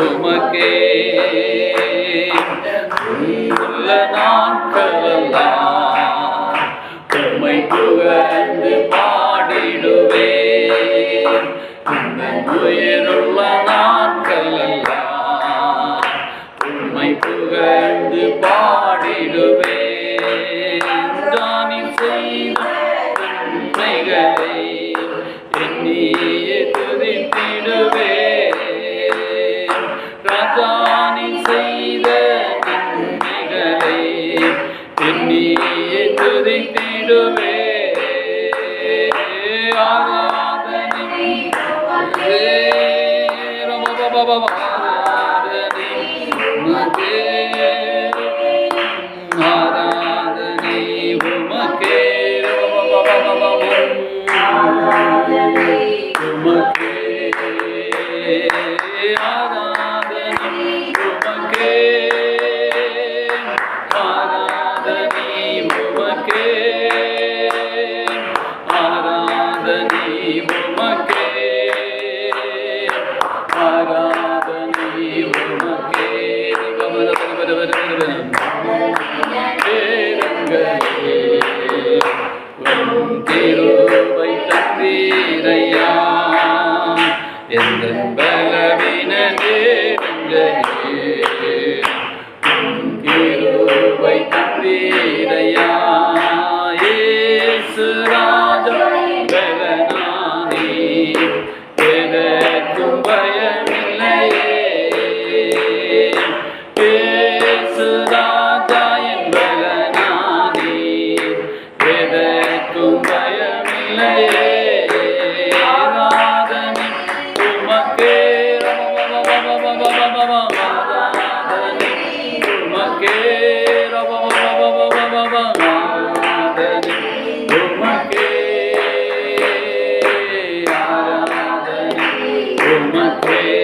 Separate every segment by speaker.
Speaker 1: உமக்கே உள்ள நாட்களெல்லாம் உம்மை புகழ்ந்து பாடிடுவேன். இந்த உயிருள்ள நாட்களெல்லாம் உம்மை புகழ்ந்து பாடிடுவேன். தானி செய்த நன்மைகளை எண்ணியே துதித்திடுவேன். ராஜானி செய்த நன்மைகளை எண்ணியே துதித்திடுவேன். ஆராதனை ஆராதனை உமக்கே, ஆராதனை உமக்கே, உமக்கே ஆராதனை உமக்கே, ஆராதனை உமக்கே, ஆராதனை உமக்கே, ஆராதனை உமக்கே. கிருபை தந்தீரையா எந்தன் பலவீன நேரங்களிலே, கிருபை தந்தீரையா இயேசு ராஜா பலனானே, எனக்கும் பயமில்லையே. இயேசு ராஜா என் பலனானே, எனக்கும் பயமில்லையே. ஆராதனை உமக்கே, ஆராதனை உமக்கே, ஆராதனை உமக்கே, ஆராதனை உமக்கே,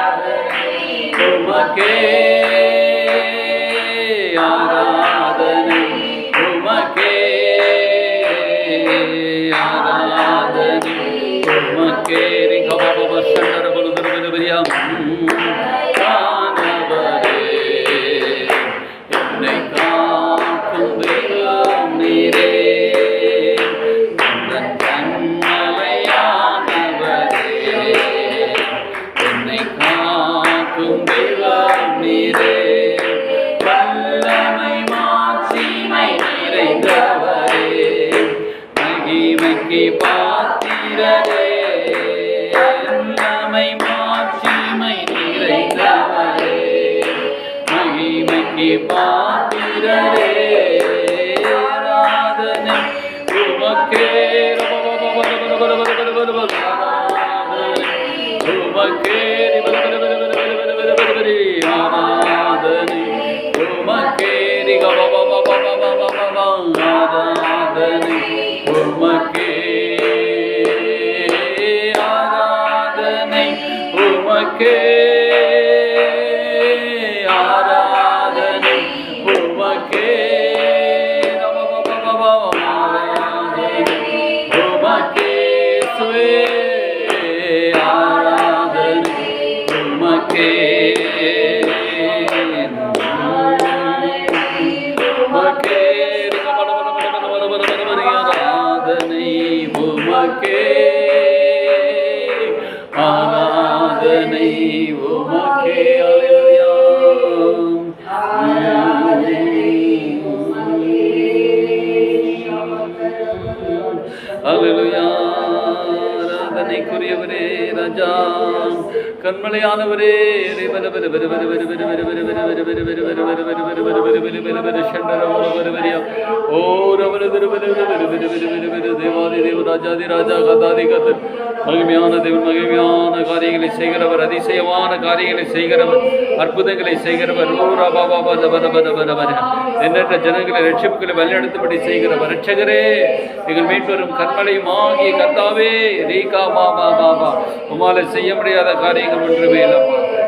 Speaker 1: ஆராதனை உமக்கே, ஆராதனை உமக்கே, ஆராதனை உமக்கே. ரிகபப சண்டர பலுதரபரியாம் காணவரே, என்னை காக்கும் தெய்வம் நீரே, உந்தன் கண்மலையானவரே, என்னை காக்கும் தெய்வம் நீரே, வல்லமை மாட்சிமை நிறைந்தவரே, மகிமைக்கு பாத்திரரே, வல்லமை மாட்சிமை நிறைந்தவரே, மகிமைக்கு பாத்திரரே. ஆராதனை உமக்கே, உமக்கே, ஆராதனை உமக்கே, ஆராதனை உமக்கே, ஆராதனை உமக்கே, ஆராதனை உமக்கே, ஆராதனை உமக்கே, சுவே ஆராதனை உமக்கே, உமக்கே, ஆராதனை உமக்கே, ஆராதனை உமக்கே. அல்லேலூயா. ஆராதனைக்குரியவரே ராஜா, கண்மலையானவரே, மகிமையான தேவன், மகிமையான காரியங்களை செய்கிறவர், அதிசயமான காரியங்களை செய்கிறவர், அற்புதங்களை செய்கிறவர், எண்ணற்ற ஜனங்களை ரட்சிப்புகளை வழிநடத்தும்படி செய்கிறவர், ரட்சகரே, எங்கள் மீட்பெரும் கண்மலையும் ஆகிய கர்த்தாவே, ரீகா பாபா பாபா, உமாலை செய்ய முடியாத காரியங்கள் ஒன்றுமே இல்லப்பா.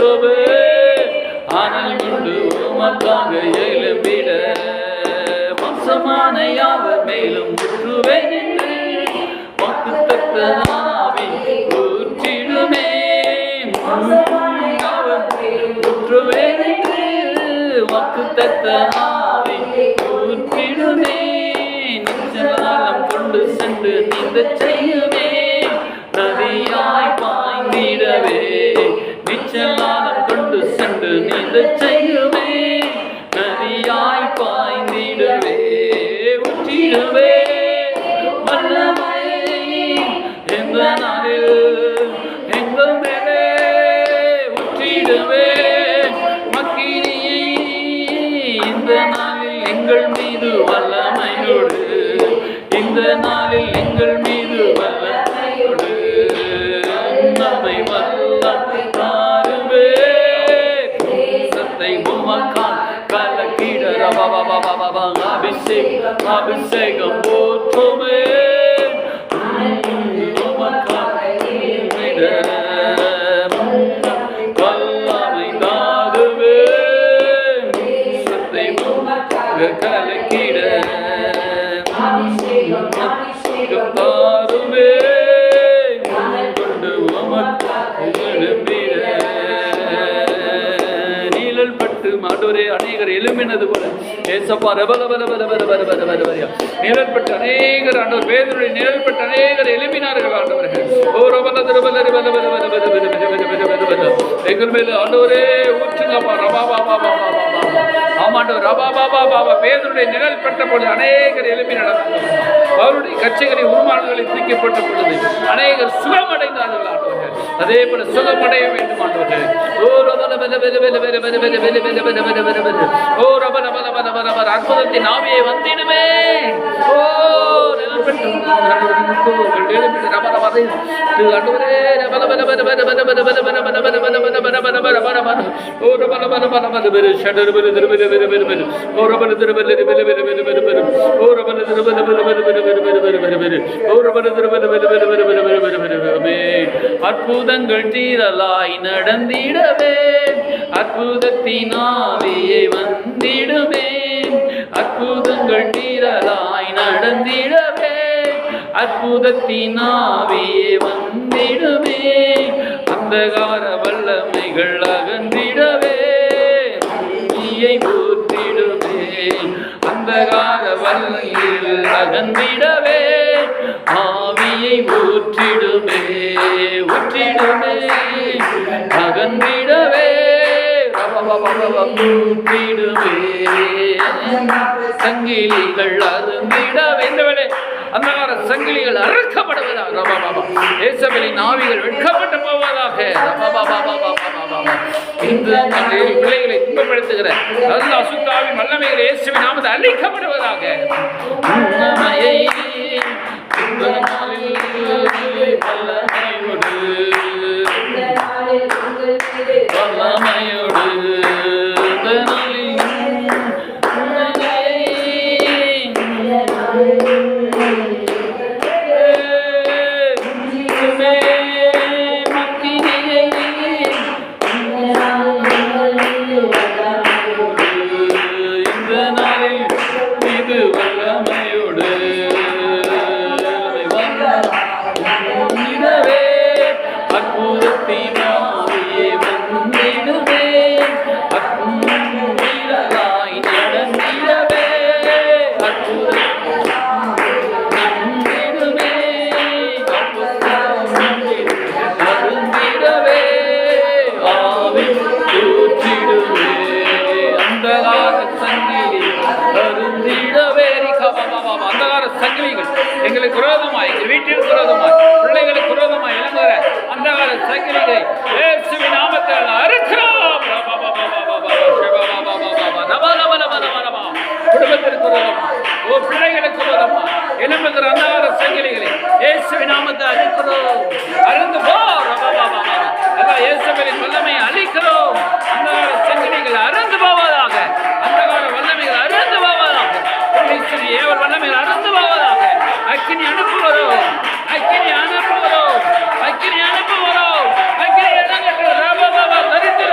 Speaker 1: போற்றுவே. அனல் கொண்டு உமக்காக எழும்பிட மோசமான யாவர் மேலும் ஊற்றுவேன் என்று வாக்குத்தத்த ஆவி ஊற்றிடுமே. ஊற்றுவேன் என்று வாக்குத்தத்த ஆவி ஊற்றிடுமே. நிச்சலம் கொண்டு சென்று நீந்த செய்யுமே. நதியாய் பாய்ந்திடவே நிச்சலாலம் கொண்டு சென்று நீந்த செய்யுமே. நதியாய் பாய்ந்திடவே ஊற்றிடுவே. வல்லமை எந்த நாளில் எங்கள் மேலே ஊற்றிடுவே. மக்கினியை இந்த நாளில் எங்கள் மீது வல்லமையோடு, இந்த நாளில் எங்கள் மீது வல்லமையோடு நம்மை வல்லமை தாருவே. சத்தை உமக்கால் கலக்கிட அபிஷேகம் அபிஷேகம் போற்றுமே. வல்லமை தாருவே. சத்தை கலக்கிட தாருவே. கொண்டு நீழல் பட்டு மாட்டோரே அநேகர் எழும்பினது போல ஏசப்பா ரபல பல பல பல பல பல பல வரியா நிழல் பட்டு அநேகர் ஆண்டவர் வேதனுடைய நிழல் பட்டு அநேகர் எழுப்பினார்கள் ஆண்டவர்கள். ஓ ரபல ரபல ரபல பல பல பல பல பல எங்கள் மேல ஆண்டவரே ஊற்றுங்கப்பா. ரபா பாபா பாபா ஆமாண்டவர் ரபா பாபா பாபா வேதனுடைய நிழல் பட்ட பொழுது அநேகர் எழுப்பி நடந்தார்கள். அவருடைய கட்சிகளை உருமானங்களை தூக்கப்பட்ட பொழுது அநேகர் சுகமடைந்தார்கள் ஆண்டவர்கள். அதே போல சுகமடைய வேண்டும் ஆண்டவர்கள். ஓ ரபல பல பல பல பல பல பல பல பல பல பல பல பல ஓ ரபல பல பல பல பல அற்புதத்தின் ஆவியை வந்திடுமே. ஓ நிழல் பட்டு எழுப்பி ரப ரப ஆண்டவரே ரபல பல பல பல பல பல பல பல பல பல பல பல பல பல பல பல பல ஓ ரபல பல பல பல பல ஷடர் பல பல பல பல பல பல ஓ ரபல பல பல பல பல பல பல பல ஓ ரபல பல பல பல பல பல பல பல பல ஓ ரபல பல பல பல பல பல பல பல பல அற்புதங்கள் தீரலாய் நடந்திடவே அற்புதத்தின் ஆவியே வந்திடுமே. அற்புதங்கள் தீரலாய் நடந்திடவே அற்புதத்தின் ஆவியே வந்திடுமே. அந்தகார வல்லமைகள் அகன்றிடவே நீயை ஊற்றிடுமே. அந்தகார வல்லமைகள் அகன்றிடவே ஆவியை ஊற்றிடுமே. ஊற்றிடுமே அகன்றிடவே ஊற்றிடுமே. சங்கிலிகள் அருந்திடவே அந்தகார சங்கிலிகள் அறுக்கப்படுவதாக. இயேசுவின் ஆவிகள் வெட்கப்பட்டு போவதாக. இந்த பிள்ளைகளை துன்பப்படுத்துகிற நல்ல அசுத்தாவின் வல்லமைகள் இயேசுவின் நாமத்தில் அழிக்கப்படுவதாக. உண்மையை இந்த நாளில் வல்லமையோடு வல்லமையோடு இந்த நாளில் எங்களுக்கு விரோதமாய் எங்கள் வீட்டிற்கு விரோதமாய் பிள்ளைகளுக்கு விரோதமாய் இளங்குகிற அந்தகார சங்கிலிகளை இயேசுவின் நாமத்தில் அறுக்கிறோம். குடும்பத்திற்கு விரோதமாய் பிள்ளைகளுக்கு விரோதமாய் எழும்புகிற அந்தகார சங்கிலிகளை இயேசுவின் நாமத்தில் அறுக்கிறோம். அருந்து போ இயேசுவின் வல்லமையை அழிக்கிறோம். அந்தகார சங்கிலிகள் அருந்து போவதாக. அந்தகார வல்லமைகள் அருந்து போவதாக. ஏவர் வல்லமைகள் அருந்து போவதாக. அக்கினி அனுப்புகிறோம். அக்கினி அனுப்புகிறோம். அக்கினி அனுப்புகிறோம். அக்கினி இறங்கட்டும். தரித்திர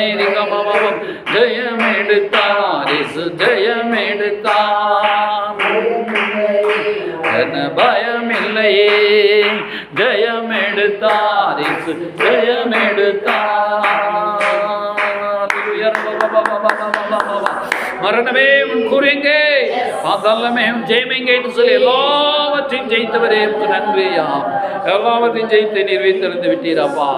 Speaker 1: ஜெயம் எடுத்தார் இயேசு ஜெயம் எடுத்தார். பயம் இல்லையே ஜெயம் எடுத்தார் இயேசு ஜெயம் எடுத்தார். மரணமே உன் கூறுங்க, அதெல்லாமே ஜெயமெங்கே என்று சொல்லி எல்லாவற்றையும் ஜெயித்தவரே நன்றியா. எல்லாவற்றையும் ஜெயித்து நிறைவேற்றிருந்து விட்டீராப்பா.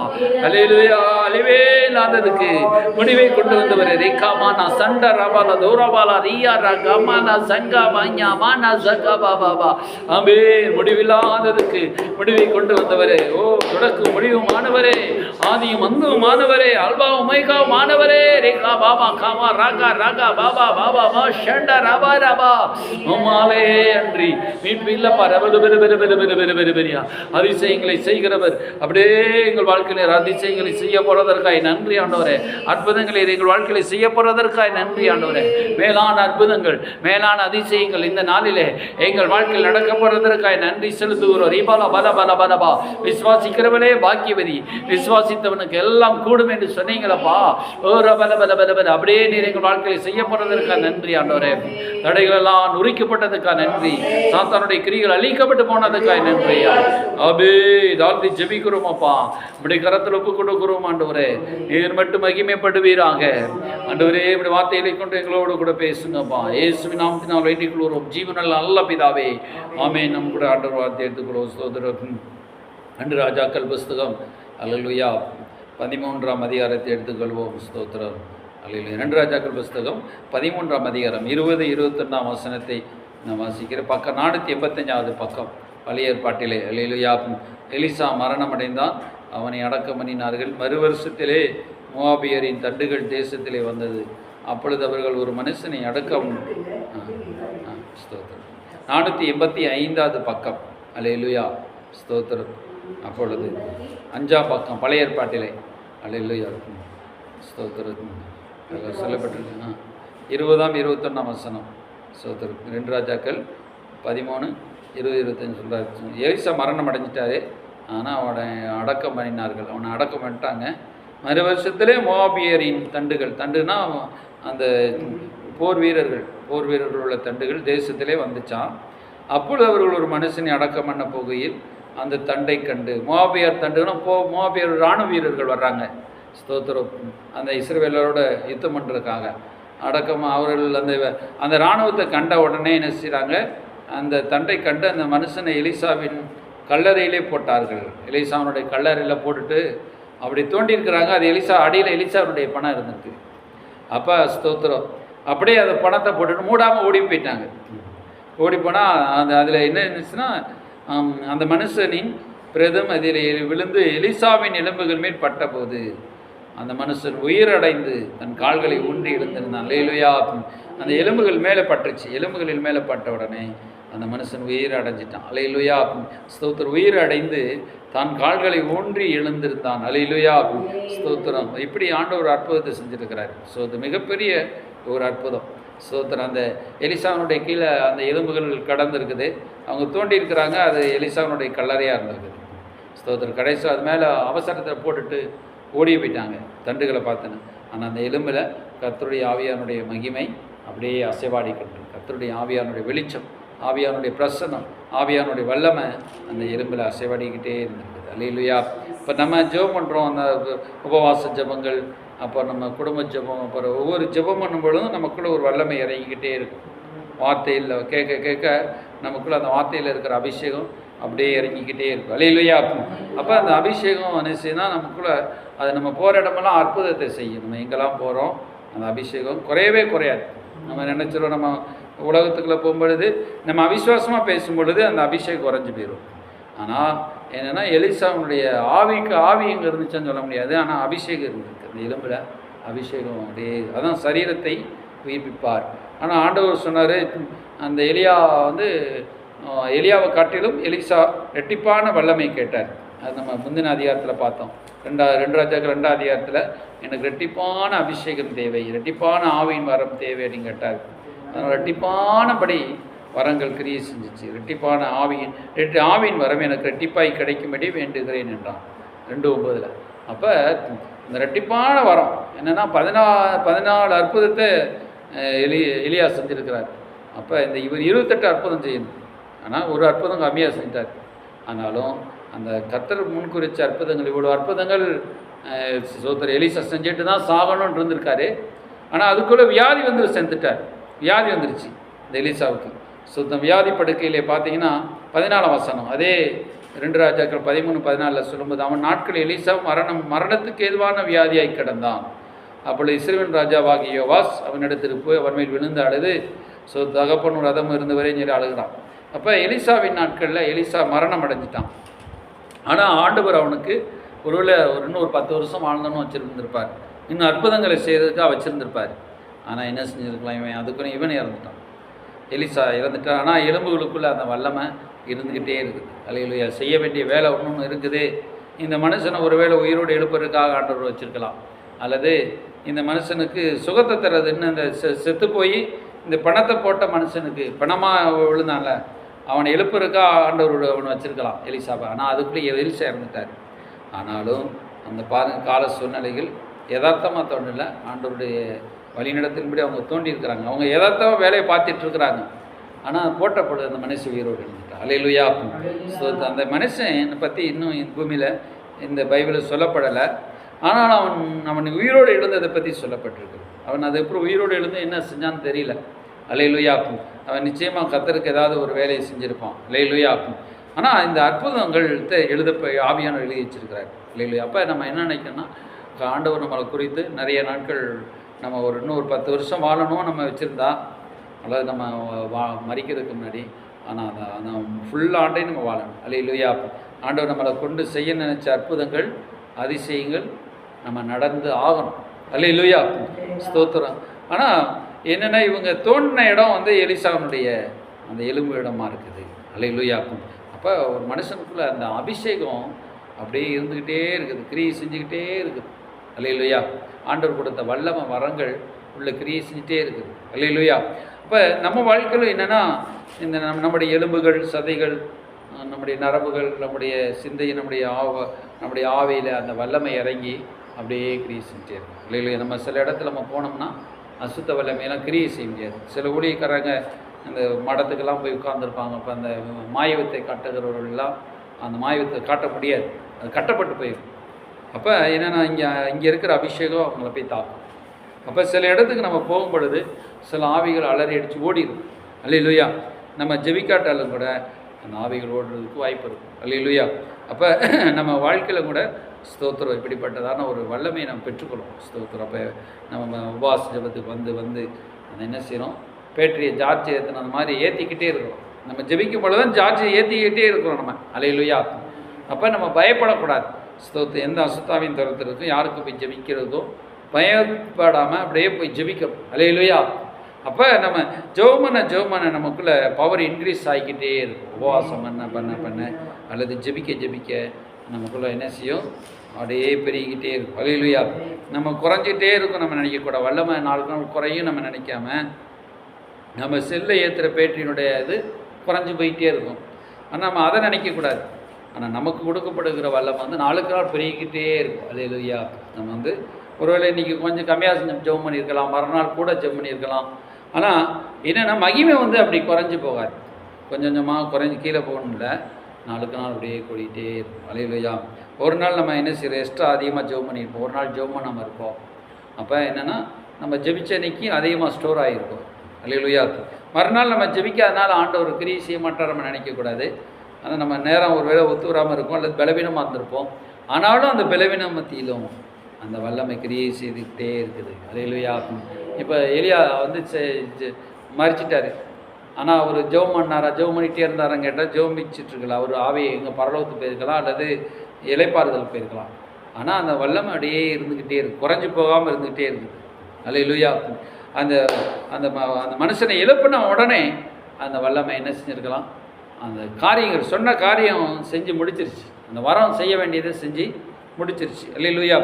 Speaker 1: அல்லேலூயா. அழிவே இல்லாததுக்கு முடிவை கொண்டு வந்தவரே. ரேகாமானா சண்ட ரபால தோரபாலா ரியா ரகமானா சங்கா மஞ்சா மானா சங்கா பாபா. ஆமே. முடிவில்லாததுக்கு முடிவை கொண்டு வந்தவரே. ஓ தொடக்கு முடிவுமானவரே, ஆதியும் அந்தமும் மாணவரே, அல்பாவும் மைகாவும் மாணவரே. ரேகா பாபா காமா ராகா ராகா பாபா பாபா மா ஷண்டா ரபா ரபா. உம்மாலே அன்றி மீட்பு இல்லப்பா. ரபது பெரு பெரு பெரு பெரு பெரு பெரு பெரியா அதிசயங்களை செய்கிறவர். அப்படியே எங்கள் வாழ்க்கையில் அதிசயங்களை செய்ய போறதற்காய் நன்றி ஆண்டவரே. அற்புதங்களை எங்கள் வாழ்க்கையில் செய்ய போறதற்காய் நன்றி ஆண்டவரே. மேலான அற்புதங்கள், மேலான அதிசயங்கள் இந்த நாளிலே எங்கள் வாழ்க்கையில் நடக்க போறதற்காய் நன்றி செலுத்துகிறோம். ரீபாலா பல பல பலபா. விசுவாசிக்கிறவனே பாக்கியவதி, விசுவாசித்தவனுக்கு எல்லாம் கூடும் என்று சொன்னீங்களப்பா. ஓர பல பல பல பல. அப்படியே நீர் எங்கள் வாழ்க்கையில் செய்ய போறதற்காக நன்றி ஆண்டவரே. தடைகள் எல்லாம் நுரிக்கப்பட்டதுக்காக நன்றி. சாத்தானுடைய கிரிகள் அழிக்கப்பட்டு போனதுக்காக நன்றியா. அபே தாழ்த்தி ஜெபிக்கிறோமாப்பா. இப்படி கரத்தில் ஒப்பு கொடுக்கிறோம் ஆண்டவரே. நீர் மட்டும் மகிமைப்படுவீராக ஆண்டவரே. இப்படி வார்த்தைகளை கொண்டு எங்களோடு கூட பேசுங்கப்பா. இயேசுவின் நாமத்தினால் வேண்டிக் கொள்கிறோம் ஜீவனில் நல்ல பிதாவே. ஆமே. நம் கூட ஆண்டவர் வார்த்தை எடுத்துக்கொள்வோம். ஸ்தோத்திரம். அன்று ராஜாக்கள் புஸ்தகம் அல்லேலூயா 13ஆம் அதிகாரத்தை எடுத்துக்கொள்வோம். ஸ்தோத்திரம். அல்லேலூயா. 2 ராஜாக்கள் புஸ்தகம் 13ஆம் அதிகாரம் 20-21 வசனத்தை நான் வாசிக்கிறேன். பக்கம் 485வது பக்கம் பழைய ஏற்பாட்டிலே. அல்லேலூயா. எலிசா மரணம் அடைந்தான், அவனை அடக்கம் பண்ணினார்கள். மறுவருஷத்திலே மோவாபியரின் தண்டுகள் தேசத்திலே வந்தது. அப்பொழுது அவர்கள் ஒரு மனுஷனை அடக்கம். ஸ்தோத்திரம். 485வது பக்கம். அல்லேலூயா. ஸ்தோத்திரம். அப்பொழுது 5ஆம் பக்கம் பழைய ஏற்பாட்டிலே. அல்லேலூயா. ஸ்தோத்திரம். சொல்லப்பட்டிருக்கு 20-21 வசனம். ஸ்தோத்திரம். 2 ராஜாக்கள் 13-20-25 சொல்கிறார். எலிசா மரணம் அடைஞ்சிட்டாரு, ஆனால் அவனை அடக்கம் பண்ணினார்கள். அவனை அடக்கம் பண்ணிட்டாங்க. மறு வருஷத்திலே மோவாபியரின் தண்டுகள், தண்டுனா அந்த போர் வீரர்கள் உள்ள தண்டுகள் தேசத்திலே வந்துச்சான். அப்பொழுது அவர்கள் ஒரு மனுஷனை அடக்கம் பண்ண போகையில் அந்த தண்டை கண்டு, மோவாபியர் தண்டுன்னா மோவாபியர் இராணுவ வீரர்கள் வர்றாங்க. ஸ்தோத்திரம். அந்த இஸ்ரவேலரோட யுத்தம் பண்ணுறதுக்காக அடக்கமாக அவர்கள் அந்த இராணுவத்தை கண்ட உடனே என்ன செய்கிறாங்க, அந்த தண்டை கண்டு அந்த மனுஷனை எலிசாவின் கல்லறையிலே போட்டார்கள். எலிசாவினுடைய கல்லறையில் போட்டுட்டு அப்படி தோண்டியிருக்கிறாங்க. அது அடியில் எலிசாவுடைய பணம் இருந்திருக்கு. அப்போ ஸ்தோத்திரம். அப்படியே அந்த பணத்தை போட்டுட்டு மூடாமல் ஓடி போயிட்டாங்க. ஓடி போனால் அதில் என்ன இருந்துச்சுன்னா, அந்த மனுஷனின் பிரதம் அதில் விழுந்து எலிசாவின் எலும்புகள் மேல் பட்ட போது அந்த மனுஷன் உயிரடைந்து தன் கால்களை ஊன்றி எழுந்திருந்தான். அல்லேலூயா. அந்த எலும்புகள் மேலே பட்டுச்சு. எலும்புகளில் மேலே பட்ட உடனே அந்த மனுஷன் உயிர் அடைஞ்சிட்டான். அல்லேலூயா. ஸ்தோத்திரம். உயிர் அடைந்து தான் கால்களை ஊன்றி எழுந்திருந்தான். அல்லேலூயா. ஸ்தோத்திரம். இப்படி ஆண்டவர் அற்புதத்தை செஞ்சுருக்கிறார். ஸோ அது மிகப்பெரிய ஒரு அற்புதம். ஸ்தோத்திரம். அந்த எலிசாவினுடைய கீழே அந்த எலும்புகள் கடந்திருக்குது. அவங்க தோண்டி இருக்கிறாங்க. அது எலிசாவினுடைய கல்லறையாக இருந்திருக்குது. ஸ்தோத்திரம். கடைசி அது மேலே அவசரத்தை போட்டுட்டு ஓடி போயிட்டாங்க தண்டுகளை பார்த்துன்னு. ஆனால் அந்த எலும்பில் கர்த்தருடைய ஆவியானுடைய மகிமை அப்படியே அசைவாடிக்கிட்டு, கர்த்தருடைய ஆவியானுடைய வெளிச்சம், ஆவியானுடைய பிரசன்னம், ஆவியானுடைய வல்லமை அந்த எலும்பில் அசைவாடிக்கிட்டே இருந்திருக்குது. அல்லேலூயா. இப்போ நம்ம ஜெபம் பண்ணுறோம், அந்த உபவாச ஜெபங்கள், அப்போ நம்ம குடும்ப ஜெபம், அப்புறம் ஒவ்வொரு ஜெபம் பண்ணும்பொழுதும் நமக்குள்ளே ஒரு வல்லமை இறங்கிக்கிட்டே இருக்கும். வார்த்தையில் கேட்க கேட்க நமக்குள்ளே அந்த வார்த்தையில் இருக்கிற அபிஷேகம் அப்படியே இறங்கிக்கிட்டே இருக்கும். அல்லேலூயா. அப்போ அந்த அபிஷேகம் என்ன செய்யணும் நமக்குள்ளே, அது நம்ம போகிற இடமெல்லாம் அற்புதத்தை செய்யும். நம்ம எங்கெல்லாம் போகிறோம் அந்த அபிஷேகம் குறையவே குறையாது. நம்ம நினச்சிடும், நம்ம உலகத்துக்குள்ளே போகும்பொழுது நம்ம அவிசுவாசமாக பேசும் பொழுது அந்த அபிஷேகம் குறைஞ்சி போயிடும். ஆனால் என்னென்னா எலிசாவுடைய ஆவி எங்கே இருந்துச்சுன்னு சொல்ல முடியாது, ஆனால் அபிஷேகம் இருந்திருக்கு அந்த எலும்பில். அபிஷேகம் அப்படியே அதான் சரீரத்தை உயிர்ப்பிப்பார். ஆனால் ஆண்டவர் சொன்னார், அந்த எலியாவை காட்டிலும் எலிசா ரெட்டிப்பான வல்லமை கேட்டார். அது நம்ம முந்தின அதிகாரத்தில் பார்த்தோம். 2 ராஜாக்கள் 2ஆம் அதிகாரத்தில் எனக்கு ரெட்டிப்பான அபிஷேகம் தேவை, ரெட்டிப்பான ஆவியின் வரம் தேவை அப்படின்னு கேட்டார். அதனால் ரெட்டிப்பானபடி வரங்கள் கிரியை செஞ்சிச்சு. ரெட்டிப்பான ஆவியின் வரம் எனக்கு ரெட்டிப்பாய் கிடைக்கும்படி வேண்டுகிறேன் என்றான். 2:9. அப்போ இந்த ரெட்டிப்பான வரம் என்னென்னா 14 அற்புதத்தை எலியா செஞ்சுருக்கிறார். அப்போ இவர் 28 அற்புதம் செய்யணும். ஆனால் ஒரு அற்புதம் கம்மியாக செஞ்சார். ஆனாலும் அந்த கர்த்தர் முன்குறிச்ச அற்புதங்கள், இவ்வளோ அற்புதங்கள் சோதர் எலிசா செஞ்சுட்டு தான் சாகணும்னு இருந்திருக்காரு. ஆனால் அதுக்குள்ளே வியாதி வந்து செஞ்சுட்டார். வியாதி வந்துருச்சு இந்த எலிசாவுக்கு. சுத்தம் வியாதி படுக்கையிலே பார்த்தீங்கன்னா 14 வசனம், அதே 2 ராஜாக்கள் 13-14 சொல்லும்போது, அவன் நாட்கள் எலிசா மரணத்துக்கு ஏதுவான வியாதியாய் கிடந்தான். அப்பொழுது இஸ்ரவேல் ராஜாவாகிய யோவாஸ் அவனிடத்திற்கு போய் அவர் மேல் விழுந்து அழுது, தகப்பனும் ரதம் இருந்தவரே சொல்லி அழுகிறான். அப்போ எலிசாவின் நாட்களில் எலிசா மரணம் அடைஞ்சிட்டான். ஆனால் ஆண்டவர் அவனுக்கு ஒருவேளை இன்னும் ஒரு 10 வருஷம் வாழ்ந்தோன்னு வச்சுருந்துருப்பார். இன்னும் அற்புதங்களை செய்கிறதுக்காக வச்சுருந்துருப்பார். ஆனால் என்ன செஞ்சுருக்கலாம், இவன் இறந்துட்டான். எலிசா இறந்துட்டான். ஆனால் எலும்புகளுக்குள்ளே அந்த வல்லமை இருந்துக்கிட்டே இருக்குது. அல்லேலூயா. செய்ய வேண்டிய வேலை ஒன்று இருக்குது. இந்த மனுஷனை ஒருவேளை உயிரோடு எழுப்புறதுக்காக ஆண்டவர் வச்சுருக்கலாம். அல்லது இந்த மனுஷனுக்கு சுகத்தை தர்றதுன்னு இந்த செத்து போய் இந்த பணத்தை போட்ட மனுஷனுக்கு பணமாக விழுந்தான்ல, அவனை எழுப்புறதுக்காக ஆண்டவர் அவனை வச்சுருக்கலாம் எலிசாவை. ஆனால் அதுக்குள்ளே எலிசா இறந்துட்டார். ஆனாலும் அந்த பாருங்கள், கால சூழ்நிலைகள் யதார்த்தமாக தோன்றல, ஆண்டவருடைய வழிநடத்தின்படி அவங்க தோண்டியிருக்கிறாங்க. அவங்க யதார்த்தமாக வேலையை பார்த்துட்ருக்குறாங்க. ஆனால் போட்டப்படுது அந்த மனுஷன் உயிரோடு இருந்துட்டான். அல்லேலூயா. ஸோ அந்த மனுஷனை பற்றி இன்னும் பூமியில் இந்த பைபிளில் சொல்லப்படலை. ஆனால் அவனுக்கு உயிரோடு எழுந்ததை பற்றி சொல்லப்பட்டிருக்கு. அவன் அது எப்படி உயிரோடு எழுந்து என்ன செஞ்சான்னு தெரியல. அல்லேலூயா. அவன் நிச்சயமாக கர்த்தருக்கு ஏதாவது ஒரு வேலையை செஞ்சுருப்பான். அல்லேலூயா. ஆனால் இந்த அற்புதங்கள்கிட்ட ஆவியானவர் எழுதி வச்சிருக்கிறார். அல்லேலூயா. அப்போ நம்ம என்ன நினைக்கணும்னா, ஆண்டவர் நம்மளை குறித்து நிறைய நாட்கள் நம்ம இன்னும் ஒரு 10 வருஷம் வாழணும் நம்ம வச்சுருந்தா, அல்லது நம்ம மறிக்கிறதுக்கு முன்னாடி, ஆனால் அந்த ஃபுல் ஆண்டையும் நம்ம வாழணும். அல்லேலூயா. ஆண்டவர் நம்மளை கொண்டு செய்ய நினைச்ச அற்புதங்கள், அதிசயங்கள் நம்ம நடந்து ஆகணும். அல்லேலூயா. ஸ்தோத்திரம். ஆனால் என்னென்னா, இவங்க தோண்டின இடம் வந்து எலிசாவினுடைய அந்த எலும்பு இடமா இருக்குது. அல்லேலூயா. அப்போ ஒரு மனுஷனுக்குள்ளே அந்த அபிஷேகம் அப்படியே இருந்துக்கிட்டே இருக்குது, கிரியை செஞ்சுக்கிட்டே இருக்குது. அல்லேலூயா. ஆண்டவர் கொடுத்த வல்லமை வரங்கள் உள்ள கிரியை செஞ்சுட்டே இருக்குது. அல்லேலூயா. அப்போ நம்ம வாழ்க்கையில் என்னென்னா, இந்த நம்முடைய எலும்புகள், சதைகள், நம்முடைய நரம்புகள், நம்முடைய சிந்தை, நம்முடைய ஆவியில் அந்த வல்லமை இறங்கி அப்படியே கிரியை செஞ்சுட்டே இருக்கும். இல்லையா? நம்ம சில இடத்துல நம்ம போனோம்னா அசுத்த வல்லமையெல்லாம் கிரியை செய்ய முடியாது. சில ஊழியக்காரங்க அந்த மடத்துக்கெல்லாம் போய் உட்கார்ந்துருப்பாங்க. இப்போ அந்த மாயவத்தை காட்டுகிறவர்கள்லாம் அந்த மாயவத்தை காட்ட முடியாது, அது கட்டப்பட்டு போயிடும். அப்போ என்னென்னா, இங்கே இருக்கிற அபிஷேகம் அவங்கள போய் தாக்கும். அப்போ சில இடத்துக்கு நம்ம போகும் பொழுது சில ஆவிகள் அலறி அடித்து ஓடிடும். அல்லேலூயா. நம்ம ஜெபிக்காட்டாலும் கூட அந்த ஆவிகள் ஓடுறதுக்கு வாய்ப்பு இருக்கும். அல்லேலூயா. அப்போ நம்ம வாழ்க்கையில் கூட ஸ்தோத்திரம் இப்படிப்பட்டதான ஒரு வல்லமையை நம்ம பெற்றுக்கொள்ளும். ஸ்தோத்திரம். அப்போ நம்ம உபவாச ஜபத்துக்கு வந்து அந்த என்ன செய்யணும், பேட்டரியை ஜார்ஜ் ஏற்றின அந்த மாதிரி ஏற்றிக்கிட்டே இருக்கிறோம். நம்ம ஜெபிக்கும் பொழுது தான் ஜார்ஜை ஏற்றிக்கிட்டே இருக்கிறோம் நம்ம. அல்லேலூயா. அப்போ நம்ம பயப்படக்கூடாது. ஸ்தோத்திரம். எந்த அசுத்தாவையும் துரத்துறதுக்கும் யாருக்கு போய் ஜெபிக்கிறதுக்கும் பயப்படாமல் அப்படியே போய் ஜெபிக்கிறோம். அல்லேலூயா. அப்போ நம்ம ஜெபமன நமக்குள்ளே பவர் இன்க்ரீஸ் ஆகிக்கிட்டே இருக்கும். உபவாசம் பண்ண அல்லது ஜெபிக்க நமக்குள்ளே என்ன செய்யும், அப்படியே பெருகிக்கிட்டே இருக்கும். அல்லேலூயா. நம்ம குறைஞ்சிக்கிட்டே இருக்கும். நம்ம நினைக்கக்கூடாது வல்லமை நாளுக்கு நாள் குறையும் நம்ம நினைக்காம, நம்ம செல்லை ஏற்றுற பேட்டரியினுடைய இது குறைஞ்சி போயிட்டே இருக்கும். ஆனால் நம்ம அதை நினைக்கக்கூடாது. ஆனால் நமக்கு கொடுக்கப்படுகிற வல்லமை வந்து நாளுக்கு நாள் பெருகிக்கிட்டே இருக்கும். அல்லேலூயா. நம்ம ஒருவேளை இன்றைக்கி கொஞ்சம் கம்மியாக செஞ்சு ஜெபம் பண்ணியிருக்கலாம், மறுநாள் கூட ஜெபம் பண்ணியிருக்கலாம். ஆனால் என்னென்னா, மகிமை அப்படி குறைஞ்சி போகாது. கொஞ்சமாக குறைஞ்சி கீழே போகணும்ல, நாளுக்கு நாள் அப்படியே கூடிகிட்டே இருக்கும். அல்லேலூயா. ஒரு நாள் நம்ம என்ன செய்யறோம், எக்ஸ்ட்ரா அதிகமாக ஜெபம் பண்ணியிருப்போம், ஒரு நாள் ஜெபம் பண்ணாமல் இருப்போம். அப்போ என்னென்னா, நம்ம ஜெபிச்ச அன்னைக்கு அதிகமாக ஸ்டோர் ஆகிருக்கும். அல்லேலூயா. மறுநாள் நம்ம ஜெபிக்காதனால ஆண்டவர் கிரியை செய்ய மாட்டார் நம்ம நினைக்கக்கூடாது. ஆனால் நம்ம நேரம் ஒரு வேளை ஒத்து வராமல் இருக்கும், அல்லது பலவீனமாக இருந்திருப்போம். ஆனாலும் அந்த பலவீனம் மத்தியிலும் அந்த வல்லமை கிரியை செய்துக்கிட்டே இருக்குது. அல்லேலூயா. இப்போ எலியா மறிச்சிட்டாரு. ஆனால் அவர் ஜெபம் பண்ணிகிட்டே இருந்தாரான்னு கேட்டால் ஜெபிச்சிட்ருக்கலாம். அவர் ஆவியை எங்கே பரலோகத்துக்கு போயிருக்கலாம், அல்லது இளைப்பாறுதல் போயிருக்கலாம். ஆனால் அந்த வல்லமை அப்படியே இருந்துக்கிட்டே இருக்குது, குறைஞ்சி போகாமல் இருந்துக்கிட்டே இருக்குது. அல்லேலூயா. அந்த அந்த அந்த மனுஷனை எழுப்பின உடனே அந்த வல்லமை என்ன செஞ்சுருக்கலாம், அந்த காரியங்கள் சொன்ன காரியம் செஞ்சு முடிச்சிருச்சு. அந்த வரம் செய்ய வேண்டியதை செஞ்சு முடிச்சிருச்சு. அல்லேலூயா.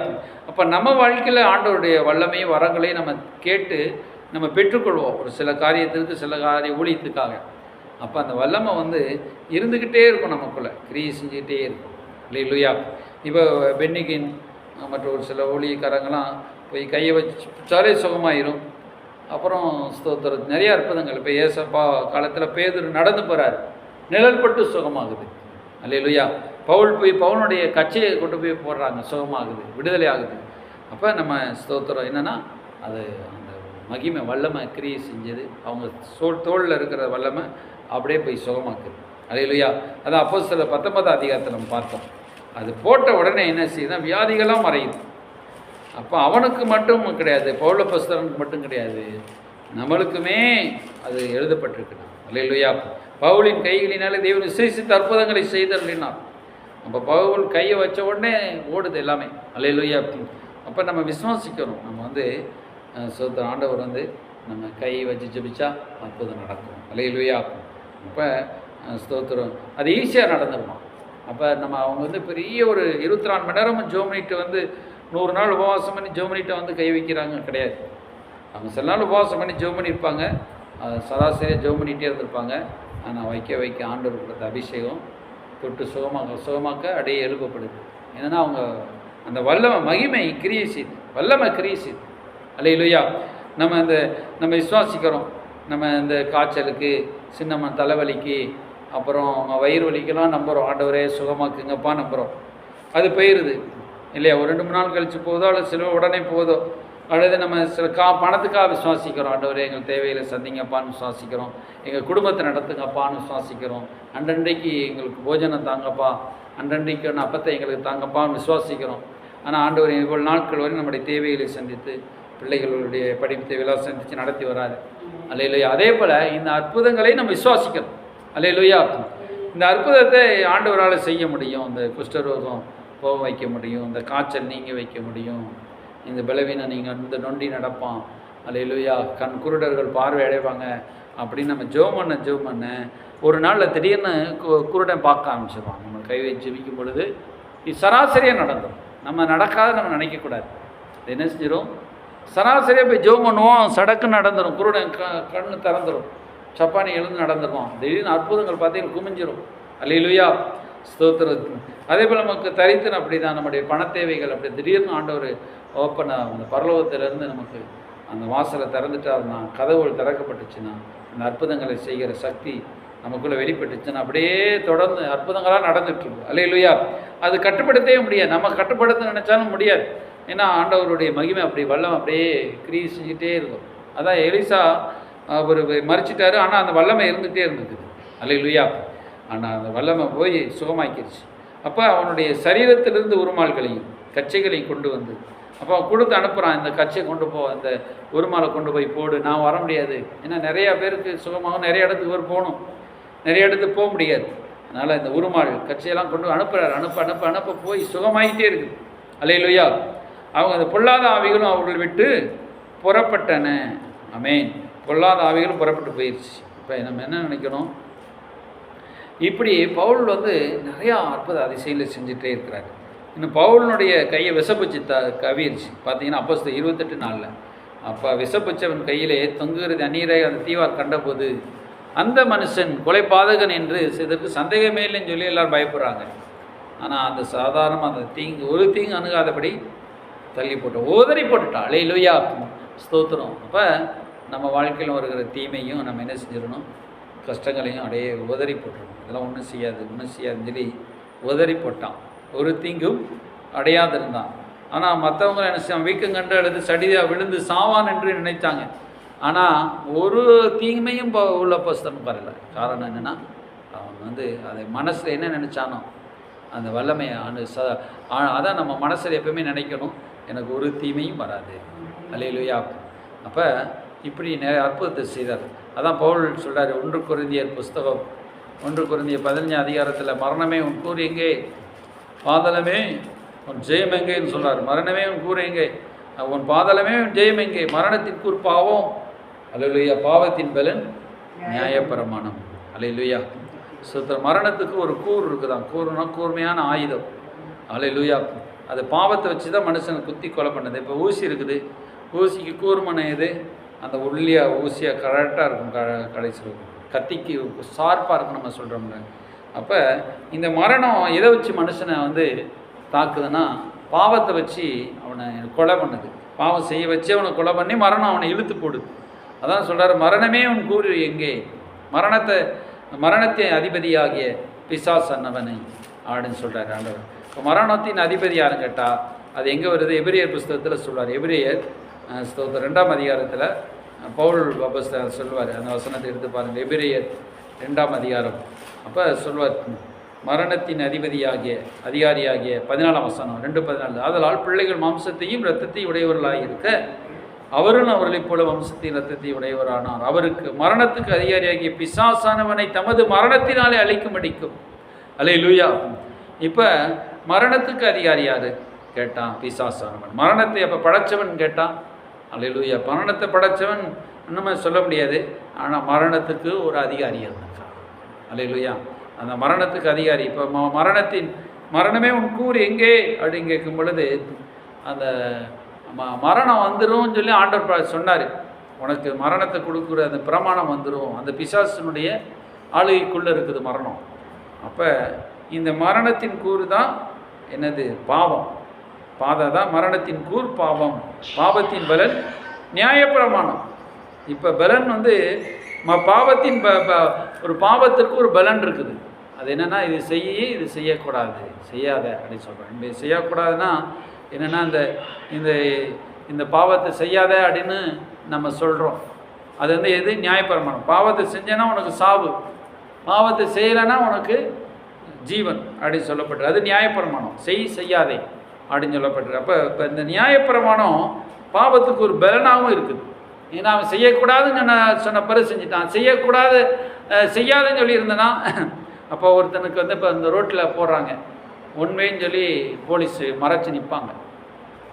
Speaker 1: அப்போ நம்ம வாழ்க்கையில் ஆண்டவருடைய வல்லமையும் வரங்களையும் நம்ம கேட்டு நம்ம பெற்றுக்கொள்வோம், ஒரு சில காரியத்திற்கு, சில ஊழியத்துக்காக. அப்போ அந்த வல்லமை இருந்துக்கிட்டே இருக்கும், நமக்குள்ளே கிரியை செஞ்சுக்கிட்டே இருக்கும். அல்லேலூயா. இப்போ பென்னிகின் மற்ற ஒரு சில ஊழியக்காரங்களாம் போய் கையை வச்சாலே சுகமாயிரும். அப்புறம் ஸ்தோத்திரம் நிறைய அற்புதங்கள். இப்போ ஏசப்பா காலத்தில் பேதுரு நடந்து போகிறார், நிழல் பட்டு சுகமாகுது. அல்லேலூயா. பவுல் போய் பவுனுடைய கச்சையை கொண்டு போய் போடுறாங்க, சுகமாகுது, விடுதலை ஆகுது. அப்போ நம்ம ஸ்தோத்திரம் என்னென்னா அது அந்த மகிமை வல்லமை கிரியை செஞ்சது, அவங்க தோளில் இருக்கிற வல்லமை அப்படியே போய் சுகமாக்குது. அல்லேலூயா. அது அப்போஸ்தலர் 19 அதிகாரத்தில் நம்ம பார்த்தோம். அது போட்ட உடனே என்ன செய்யுதுன்னா வியாதிகளாக மறையுது. அப்போ அவனுக்கு மட்டும் கிடையாது, பவுல் அப்போஸ்தலனுக்கு மட்டும் கிடையாது, நம்மளுக்குமே அது எழுதப்பட்டிருக்குது. அல்லேலூயா. பவுலின் கைகளினாலே தேவன் விசேஷித்த அற்புதங்களை செய்தருளினார். அப்போ பவுல் கையை வச்ச உடனே ஓடுது எல்லாமே. அல்லேலூயா. அப்போ நம்ம விசுவாசிக்கணும். நம்ம ஸ்தோத்திரம் ஆண்டவர் நம்ம கை வச்சு ஜெபிச்சா அற்புதம் நடக்கும். அல்லேலூயா. அப்போ ஸ்தோத்திரம் அது ஈஸியாக நடந்துருமா. அப்போ நம்ம அவங்க பெரிய ஒரு 24 மணி நேரமும் ஜெபம் பண்ணிட்டு 100 நாள் உபவாசம் பண்ணி ஜெபம் பண்ணிட்டு கை வைக்கிறாங்க கிடையாது. அவங்க சில நாள் உபவாசம் பண்ணி ஜெபம் பண்ணியிருப்பாங்க, சராசரியாக ஜெபம் பண்ணிகிட்டே இருந்திருப்பாங்க. ஆனால் வைக்க ஆண்டவர் கொடுத்த அபிஷேகம் தொட்டு சுகமாக்க அப்படியே எழுப்பப்படுது. என்னென்னா அவங்க அந்த வல்லமை மகிமை கிரியை செய்து, வல்லமை கிரியை செய்து. அல்லேலூயா. நம்ம விசுவாசிக்கிறோம். நம்ம இந்த காய்ச்சலுக்கு, சின்ன தலைவலிக்கு, அப்புறம் வயிறு வலிக்கெல்லாம் நம்புகிறோம். ஆண்டவரே சுகமாக்குங்கப்பா நம்புகிறோம். அது போயிடுது இல்லையா. ஒரு 2-3 நாள் கழித்து போதோ அல்லது சில உடனே போதோ, அல்லது நம்ம சில பணத்துக்காக விசுவாசிக்கிறோம். ஆண்டவரே எங்கள் தேவையில் சந்திங்கப்பான்னு விசுவாசிக்கிறோம், எங்கள் குடும்பத்தை நடத்துங்கப்பான்னு விசுவாசிக்கிறோம், அன்றன்றைக்கு எங்களுக்கு போஜனம் தாங்கப்பா, அன்றன்றைக்கான அப்பத்தை எங்களுக்கு தாங்கப்பான்னு விசுவாசிக்கிறோம். ஆனால் ஆண்டவர் இவ்வளவு நாட்கள் வரை நம்முடைய தேவைகளை சந்தித்து, பிள்ளைகளுடைய படிப்பு தேவையெல்லாம் சந்தித்து நடத்தி வராது. அல்லேலூயா. அதே போல் இந்த அற்புதங்களை நம்ம விசுவாசிக்கிறோம். அல்லேலூயா. இந்த அற்புதத்தை ஆண்டவரால் செய்ய முடியும். இந்த குஷ்டரோகம் போக வைக்க முடியும், இந்த காய்ச்சல் நீங்க வைக்க முடியும், இந்த பலவீனம் நீங்கள் நொண்டி நடப்பான். அல்லேலூயா. கண் குருடர்கள் பார்வை அடைவாங்க அப்படின்னு நம்ம ஜெபம் பண்ண ஒரு நாளில் திடீர்னு குருடன் பார்க்க ஆரம்பிச்சிடுவான். நம்ம கை வச்சு ஜெபிக்கும் பொழுது இது சராசரியாக நடந்துடும். நம்ம நடக்காத நம்ம நினைக்கக்கூடாது. என்ன செஞ்சிடும், சராசரியாக போய் ஜெபம் பண்ணுவோம், சடக்குன்னு நடந்துடும். குருடன் கண்ணு திறந்துடும், சப்பானி எழுந்து நடந்துடுவான். திடீர்னு அற்புதங்கள் பார்த்தீங்கன்னா குமிஞ்சிடும். அல்லேலூயா. ஸ்தோத்திரம். அதே போல் நமக்கு தரித்திரம் அப்படி தான். நம்முடைய பண தேவைகள் அப்படி திடீர்னு ஆண்டவர் ஓப்பனாக அந்த பரலோகத்திலேருந்து நமக்கு அந்த வாசலை திறந்துட்டாருன்னா, கதவுகள் திறக்கப்பட்டுச்சுன்னா, அந்த அற்புதங்களை செய்கிற சக்தி நமக்குள்ளே வெளிப்பட்டுச்சுன்னா அப்படியே தொடர்ந்து அற்புதங்களாக நடந்துட்டுருக்கு. அல்லேலூயா. அது கட்டுப்படுத்தவே முடியாது. நம்ம கட்டுப்படுத்த நினச்சாலும் முடியாது. ஏன்னா ஆண்டவருடைய மகிமை அப்படி வல்லம் அப்படியே கிரியை செஞ்சுட்டே இருக்கும். அதான் எலிசா அவர் மறிச்சிட்டாரு, ஆனால் அந்த வல்லமை இருந்துகிட்டே இருந்துக்குது. அல்லேலூயா. ஆனால் அந்த வல்லமை போய் சுகமாக்கிடுச்சு. அப்போ அவனுடைய சரீரத்திலிருந்து உருமால்களையும் கச்சைகளையும் கொண்டு அப்போ அவன் கொடுத்து அனுப்புகிறான், இந்த கச்சை கொண்டு போ, அந்த உருமாலை கொண்டு போய் போடு, நான் வர முடியாது. ஏன்னா நிறையா பேருக்கு சுகமாகும், நிறைய இடத்துக்கு போகணும், நிறைய இடத்துக்கு போக முடியாது. அதனால் இந்த உருமால் கச்சையெல்லாம் கொண்டு அனுப்புகிறார். அனுப்ப போய் சுகமாகிட்டே இருக்குது. அல்லேலூயா. அவங்க அந்த பொல்லாத ஆவிகளும் அவர்கள் விட்டு புறப்பட்டன. ஆமென். பொல்லாத ஆவிகளும் புறப்பட்டு போயிடுச்சு. இப்போ நம்ம என்ன நினைக்கணும், இப்படி பவுல் நிறையா அற்புத அதிசயங்களை செஞ்சுட்டே இருக்கிறார். இன்னும் பவுலினுடைய கையை விசப்பூச்சி கவிருச்சு. பார்த்தீங்கன்னா அப்போஸ்தலர் 28:4 அப்போ விசப்பூச்சவன் கையிலே தொங்குகிறது அந்நீரை அந்த தீவார் கண்டபோது அந்த மனுஷன் கொலைபாதகன் என்று இதற்கு சந்தேகமே இல்லைன்னு சொல்லி எல்லோரும் பயப்படுறாங்க. ஆனால் அந்த சாதாரண அந்த ஒரு தீங்கு அணுகாதபடி தள்ளி ஓதறி போட்டுட்டான். அல்லேலூயா. ஸ்தோத்திரம். அப்போ நம்ம வாழ்க்கையில் வருகிற தீமையும் நம்ம என்ன செஞ்சிடணும், கஷ்டங்களையும் அப்படியே உதறி போட்டுருணும். இதெல்லாம் ஒன்றும் செய்யாதுன்னு சொல்லி உதறி போட்டான். ஒரு தீங்கும் அடையாதிருந்தான். ஆனால் மற்றவங்க என்ன செய்வான், வீக்கம் கண்டு அல்லது சடியாக விழுந்து சாவான் என்று நினைத்தாங்க. ஆனால் ஒரு தீமையும் உள்ள பஸ்தம் வரல. காரணம் என்னென்னா அவன் அதை மனசில் என்ன நினச்சானோ அந்த வல்லமையை அதான் நம்ம மனசில் எப்பவுமே நினைக்கணும், எனக்கு ஒரு தீமையும் வராது. அல்லேலூயா. அப்போ இப்படி நிறைய அற்புதத்தை செய்தார். அதான் பவுல் சொல்கிறார் 1 கொரிந்தியர் புஸ்தகம் 1 கொரிந்தியர் 15 அதிகாரத்தில், மரணமே உன் கூறு எங்கே, பாதலமே உன் ஜெயம் எங்கேன்னு சொல்கிறார். மரணமே உன் கூறு எங்கே, உன் பாதலமே உன் ஜெயம் எங்கே, மரணத்தின் கூறு பாவம், அல்லேலூயா, பாவத்தின் பலன் நியாயப்பிரமாணம். அல்லேலூயா. மரணத்துக்கு ஒரு கூறு இருக்குதான். கூறுனா கூர்மையான ஆயுதம். அல்லேலூயா. அது பாவத்தை வச்சு தான் மனுஷனை குத்தி கொலை பண்ணுது. இப்போ ஊசி இருக்குது, ஊசிக்கு கூர்மனை எது, அந்த உள்ளியாக ஊசியாக கரெக்டாக இருக்கும், கடைசி இருக்கும், கத்திக்கு ஷார்ப்பாக இருக்கும் நம்ம சொல்கிறோம்ல. அப்போ இந்த மரணம் எதை வச்சு மனுஷனை தாக்குதுன்னா பாவத்தை வச்சு அவனை கொலை பண்ணுது. பாவம் செய்ய வச்சு அவனை கொலை பண்ணி மரணம் அவனை இழுத்து போடுது. அதான் சொல்கிறார், மரணமே உன் கூறு எங்கே, மரணத்தின் அதிபதியாகிய பிசாசு அன்னவனை அப்படின்னு சொல்கிறார் ஆண்டவர். இப்போ மரணத்தின் அதிபதி யாருன்னு கேட்டால் அது எங்கே வருது? எபிரேயர் புஸ்தகத்தில் சொல்வார். எபிரேயர் ஸ்தோத்திரம் 2ஆம் அதிகாரத்தில் பவுல் அப்போஸ்தலர் சொல்வார். அந்த வசனத்தை எடுத்து பாருங்கள். எபிரேயர் 2ஆம் அதிகாரம். அப்போ சொல்வார், மரணத்தின் அதிகாரியாகிய 14ஆம் வசனம் 2:14. ஆதலால் பிள்ளைகள் மாம்சத்தையும் இரத்தத்தையும் உடையவர்களாக இருக்க அவரும் அவர்களைப் போல வம்சத்தின் இரத்தத்தை உடையவரானார். அவருக்கு மரணத்துக்கு அதிகாரியாகிய பிசாசானவனை தமது மரணத்தினாலே அழிக்கும்படிக்கும். அல்லேலூயா. இப்போ மரணத்துக்கு அதிகாரி யாரு கேட்டான்? பிசாசானவன். மரணத்தை அப்போ படைச்சவன் கேட்டான். அல்லேலூயா. மரணத்தை படைச்சவன் இன்னுமே சொல்ல முடியாது, ஆனால் மரணத்துக்கு ஒரு அதிகாரி இருந்தான். அல்லேலூயா. அந்த மரணத்துக்கு அதிகாரி. இப்போ மரணமே உன் கூறு எங்கே அப்படின்னு கேட்கும் பொழுது அந்த மரணம் வந்துடும் சொல்லி ஆண்டவர் சொன்னார். உனக்கு மரணத்தை கொடுக்குற அந்த பிரமாணம் வந்துடும். அந்த பிசாசினுடைய ஆளுகைக்குள்ளே இருக்குது மரணம். அப்போ இந்த மரணத்தின் கூறு தான் என்னது? பாவம். தான் மரணத்தின் கூர் பாவம். பாவத்தின் பலன் நியாயப்பிரமாணம். இப்போ பலன் பாவத்தின் ஒரு பாவத்திற்கு ஒரு பலன் இருக்குது. அது என்னென்னா, இது இது செய்யக்கூடாது, செய்யாத அப்படின்னு சொல்கிறேன். இது செய்யக்கூடாதுன்னா என்னென்னா, இந்த பாவத்தை செய்யாத அப்படின்னு நம்ம சொல்கிறோம். அது எது? நியாயப்பிரமாணம். பாவத்தை செஞ்சேன்னா உனக்கு சாவு, பாவத்தை செய்யலைன்னா உனக்கு ஜீவன் அப்படின்னு சொல்லப்பட்டிருக்கு. அது நியாயப்பிரமாணம். செய்யாதே அப்படின்னு சொல்லப்பட்டிருக்கு. அப்போ இந்த நியாயப்பிரமாணம் பாவத்துக்கு ஒரு பலனாகவும் இருக்குது. ஏன்னா அவன் செய்யக்கூடாதுன்னு சொன்ன பிறகு செஞ்சுட்டான். செய்யாதுன்னு சொல்லியிருந்தேன்னா அப்போ ஒருத்தனுக்கு இப்போ இந்த ரோட்டில் போடுறாங்க உண்மைன்னு சொல்லி போலீஸ் மறைச்சி நிற்பாங்க.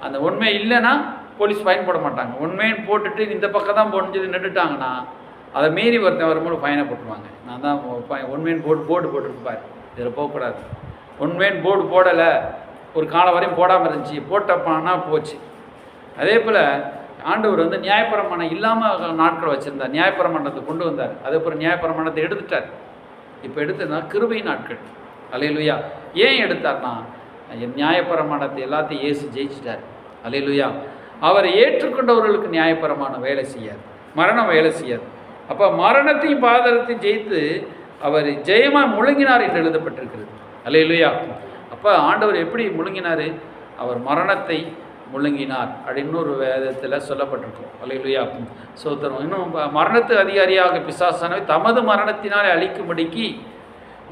Speaker 1: அந்த உண்மை இல்லைன்னா போலீஸ் ஃபைன் போட மாட்டாங்க. உண்மைன்னு போட்டுட்டு இந்த பக்கம் தான் போடணும்னு சொல்லி நின்றுட்டாங்கன்னா அதை மீறி ஒருத்தன் வரும்போது ஃபைனை போட்டுருவாங்க. நான் தான் உண்மைன்னு போர்டு போட்டுருப்பார், இதில் போகக்கூடாது. உண்மைன்னு போர்டு போடலை, ஒரு காலம் வரையும் போடாமல் இருந்துச்சு, போட்டப்பானா போச்சு. அதே போல் ஆண்டவர் நியாயப்பிரமாணம் இல்லாமல் நாட்கள் வச்சுருந்தார். நியாயப்பிரமாணத்தை கொண்டு வந்தார். அதுக்கப்புறம் நியாயப்பிரமாணத்தை எடுத்துட்டார். இப்போ எடுத்ததுனா கிருபை நாட்கள். அல்லேலூயா. ஏன் எடுத்தார்னா, நியாயப்பிரமாணத்தை எல்லாத்தையும் இயேசு ஜெயிச்சிட்டார். அல்லேலூயா. அவரை ஏற்றுக்கொண்டவர்களுக்கு நியாயப்பிரமாணம் வேலை செய்யாது, மரணம் வேலை செய்யாது. அப்போ மரணத்தையும் பாதகத்தையும் ஜெயித்து அவர் ஜெயமாக முழுங்கினார் என்று எழுதப்பட்டிருக்கிறது. அல்லேலூயா. அப்போ ஆண்டவர் எப்படி முழுங்கினார்? அவர் மரணத்தை முழுங்கினார் அப்படின்னு ஒரு வேதத்தில் சொல்லப்பட்டிருக்கும். அல்லேலூயா. சோத்திரம். இன்னும் மரணத்து அதிகாரியாக பிசாசானவை தமது மரணத்தினாலே அழிக்கும்படிக்கு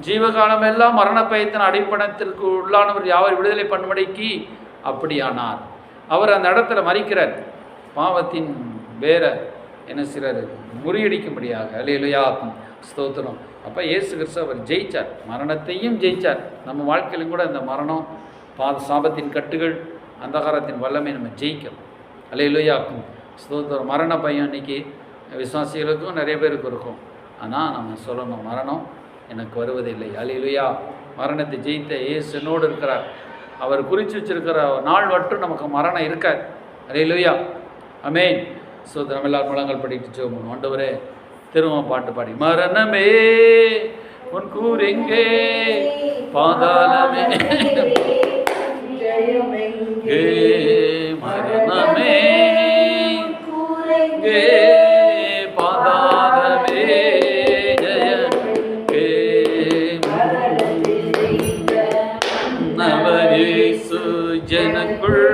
Speaker 1: ஜீவகாலமெல்லாம் மரண பயத்தின் அடிப்படத்திற்கு உள்ளானவர் யாவர் விடுதலை பண்ணும்படிக்கு அப்படியானார். அவர் அந்த இடத்துல மறிக்கிறார். பாவத்தின் வேற என்ன சிலர் முறியடிக்கும்படியாக. அல்லேலூயா. ஸ்தோத்திரம். அப்போ இயேசு கிறிஸ்து அவர் ஜெயித்தார், மரணத்தையும் ஜெயித்தார். நம்ம வாழ்க்கையிலும் கூட இந்த மரணம், சாபத்தின் கட்டுகள், அந்தகாரத்தின் வல்லமை நம்ம ஜெயிக்கணும். அல்லேலூயா. ஸ்தோத்திரம். மரண பயம் இன்னைக்கு விசுவாசிகளுக்கும் நிறைய பேருக்கு இருக்கும். ஆனால் நம்ம சொல்லணும், மரணம் எனக்கு வருவதில்லை. அல்லேலூயா. மரணத்தை ஜெயித்த இயேசு என்னோடு இருக்கிறார். அவர் குறித்து வச்சிருக்கிற நாள் மட்டும் நமக்கு மரணம் இருக்காது. அல்லேலூயா. ஆமென். ஸ்தோத்திரம். எல்லாரும் முழங்கால் படிட்டு ஜெபம். ஆண்டவரே, திரும்ப பாட்டு பாடி, மரணமே உன் கூர் எங்கே, பாதாளமே மரணமே கே, பாதாளமே ஜெயமே, நவரேசு ஜனக்குள்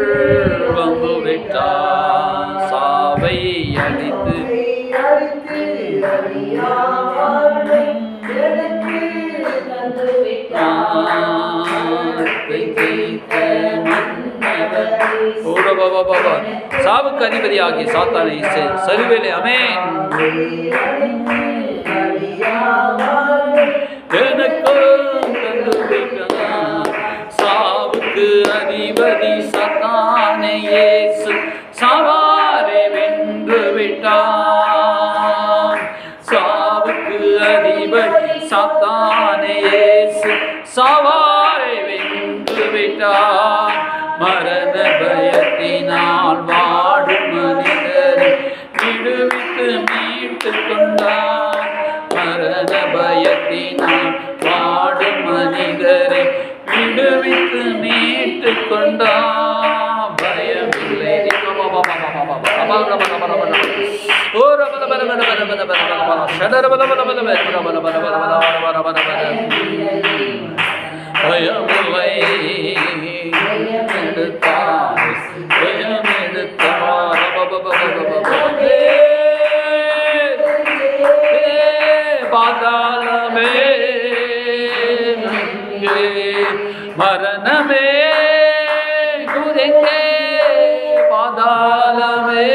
Speaker 1: வந்து விட்டார், சாவை அழித்து சாவுக்கு அதிபதியாகிய சாத்தானை சலுவேலே. ஆமென். சாவுக்கு அதிபதி சாத்தானை இயேசு சவாரை வென்று விட்டார். சாவுக்கு அதிபதி சாத்தானை இயேசு சவாரை வென்று விட்டார். மரண பயத்தினால் வாடும் மனிதரை விடுவித்து மீட்டு கொண்டார். மரண பயத்தினால் ஓ ரபல பல பல பல பல பல பல ஷடர பல பல பல பல பல பல பல பல பல பயமில்லை எடுத்தாய் பயமெடுத்தாய் பாதாளமே மரணமே குரெங்கே பாதாளமே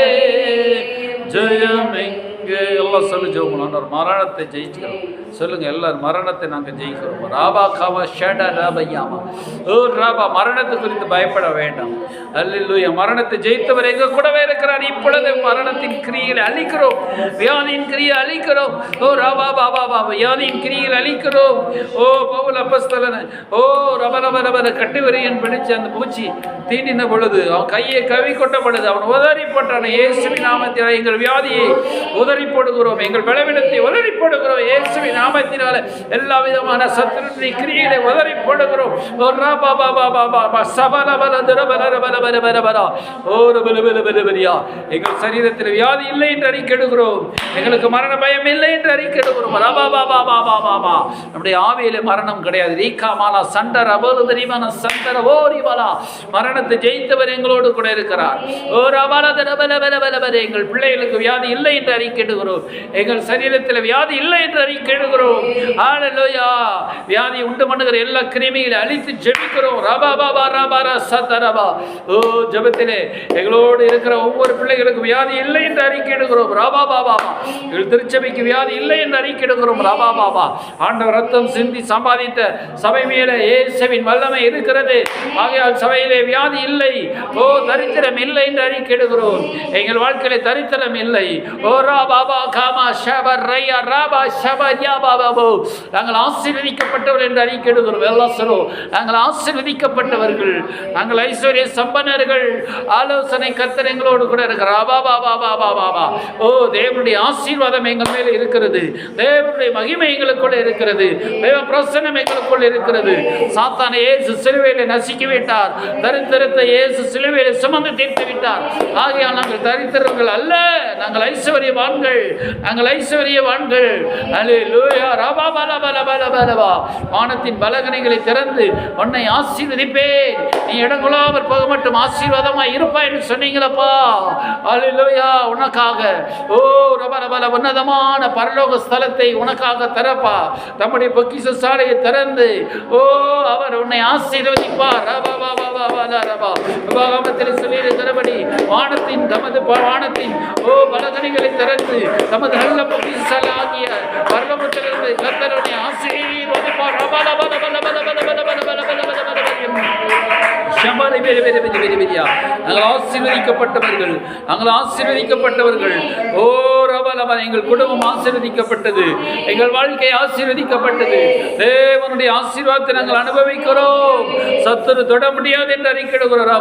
Speaker 1: ஜெயமெங்கே எல்லாம் சொல்லி ஜெபம் மரணத்தை ஜெயிச்சுக்கிறோம் சொல்லுங்க எல்லாரும் மரணத்தை நாங்கள் ஜெயிக்கிறோம் ராபா காவா ஷட ராபையாமா ஓ ராபா மரணத்தை குறித்து பயப்பட வேண்டாம் அல்லேலூயா மரணத்தை ஜெயித்தவர் எங்க கூடவே இருக்கிறார் இப்பொழுது மரணத்தின் கிரியை அழிக்கிறோம் வியாதியின் கிரியை அழிக்கிறோம் ஓ ராபா பாபா பாபா வியாதியின் கிரியை அழிக்கிறோம் ஓ பவுல் அப்போஸ்தலன் ஓ ரபரபரபர கட்டுவரியன் பிடிச்சு அந்த பூச்சி தீண்டின பொழுது அவன் கையை கவி கொட்ட பொழுது அவன் உதறி போட்டான் இயேசுவின் நாமத்தில் எங்கள் வியாதியை உதறி போடுகிறோம் எங்கள் பலவீனத்தை உதறி போடுகிறோம் இயேசுவின் நாமத்தினால எல்லா விதமான சத்துருவின் கிரியைகளை உதறி போடுகிறோம் எங்கள் சரீரத்தில் வியாதி இல்லை என்று அறிக்கையிடுகிறோம் எங்களுக்கு மரண பயம் இல்லை என்று அறிக்கையிடுகிறோம் நம்முடைய ஆவியில மரணம் கிடையாது ரீகாமாலா சண்டர் அபோது தெரியுமான சண்டர் ஓரிவலா மரணத்தை ஜெயித்தவர் எங்களோடு கூட இருக்கிறார் எங்கள் பிள்ளைகளுக்கு வியாதி இல்லை என்று அறிக்கையிடுகிறோம் எங்கள் சரீரத்தில் வியாதி இல்லை என்று அறிக்கையிடுகிறோம் ஹல்லேலூயா வியாதி உண்டு பண்ணுகிற எல்லா கிருமிகளை அழித்து ஜெபிக்கிறோம் ரபா பாபா ரபா சதரபா ஓ ஜெபத்திலே எங்களோடு இருக்கிற ஒவ்வொரு பிள்ளைகளுக்கு வியாதி இல்லை என்று அறிக்கையிடுகிறோம் ரபா பாபா எங்கள் திருச்சபைக்கு வியாதி இல்லை என்று அறிக்கையிடுகிறோம் ரபா பாபா ஆண்டவர் ரத்தம் சிந்தி சம்பாதித்த சபை மேலே இயேசுவின் வல்லமை இருக்கிறது ஆகையால் சபையிலே வியாதி இல்லை ஓ தரித்திரம் இல்லை என்று அறிக்கையிடுகிறோம் எங்கள் வாழ்க்கையிலே தரித்திரம் இல்லை ஓ ரபா பாபா காமா ஷபர் ரையா ரபா ஷபர்யா பாபா நாங்கள் ஆசீர்வதிக்கப்பட்டவர்கள் என்று அறிக்கையிடுகிறோம் வெள்ளசரோ நாங்கள் ஆசீர்வதிக்கப்பட்டவர்கள் நாங்கள் ஐஸ்வர்ய சம்பன்னர்கள் ஆலோசனை கர்த்தர் எங்களோடு கூட இருக்கிறார் ஓ தேவனுடைய ஆசீர்வாதம் எங்கள் மேலே இருக்கிறது தேவனுடைய மகிமை எங்களுக்குள்ள இருக்கிறது தேவ பிரசன்னம் எங்களுக்குள்ள இருக்கிறது சாத்தானை இயேசு சிலுவையிலே நசுக்கி விட்டார் தரித்திரத்தை இயேசு சிலுவையிலே சுமந்து தீர்த்து விட்டார் ஆகையால் நாங்கள் தரித்திரர்கள் அல்ல நாங்கள் ஐஸ்வர்யவான்கள் நாங்கள் ஐஸ்வர்யவான்கள் அல்லேலூயா ரபா பல பல பல பலவா வானத்தின் பலகனைகளை திறந்து உன்னை ஆசீர்வதிப்பேன் நீ இடங்கொள்ளாமல் போக மட்டும் ஆசீர்வாதமாய் இருப்பாய் என்று சொன்னீங்களப்பா அல்லேலூயா உனக்காக ஓ ரபரபல உன்னதமான பரலோக ஸ்தலத்தை உனக்காக தரப்பா நம்முடைய பொக்கிஷ சாலையை திறந்து ஓ அவர் உன்னை ஆசீர்வதிப்பார் உபாகமத்தில் சொல்லியிருக்கிறபடி வானத்தின் தமது வானத்தின் ஓ பலகணிகளை திறந்து தமது நல்ல பொக்கிஷாலை ஆகிய பரலோகத்திலிருந்து கர்த்தருடைய ஆசீர்வதிப்பார் ஆசீர்வதிக்கப்பட்டவர்கள் ஓ ரபலபல எங்கள் குடும்பம் ஆசீர்வதிக்கப்பட்டது எங்கள் வாழ்க்கை ஆசீர்வதிக்கப்பட்டது தேவனுடைய ஆசீர்வாதத்தை நாங்கள் அனுபவிக்கிறோம் சத்துரு தொட முடியாது என்று அறிக்கையிடுகிறோம்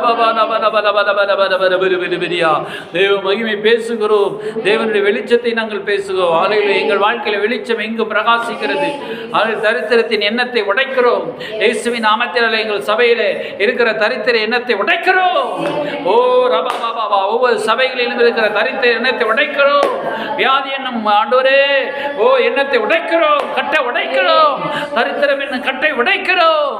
Speaker 1: தேவ மகிமை பேசுகிறோம் தேவனுடைய வெளிச்சத்தை நாங்கள் பேசுகிறோம் ஆலையில் எங்கள் வாழ்க்கையில வெளிச்சம் எங்கு பிரகாசிக்கிறது தரித்திரத்தின் எண்ணத்தை உடைக்கிறோம் இயேசுவின் நாமத்தினாலே எங்கள் சபையிலே இருக்கிற தரித்திர எண்ணத்தை உடைக்கிறோம் ஓ ரபா பாபா ஒவ்வொரு சபைகளிலும் இருக்கிற தரித்திர எண்ணத்தை உடைக்கிறோம் வியாதி என்னும் ஆண்டவரே ஓ எண்ணத்தை உடைக்கிறோம் கட்டை உடைக்கிறோம் தரித்திரம் என்னும் கட்டை உடைக்கிறோம்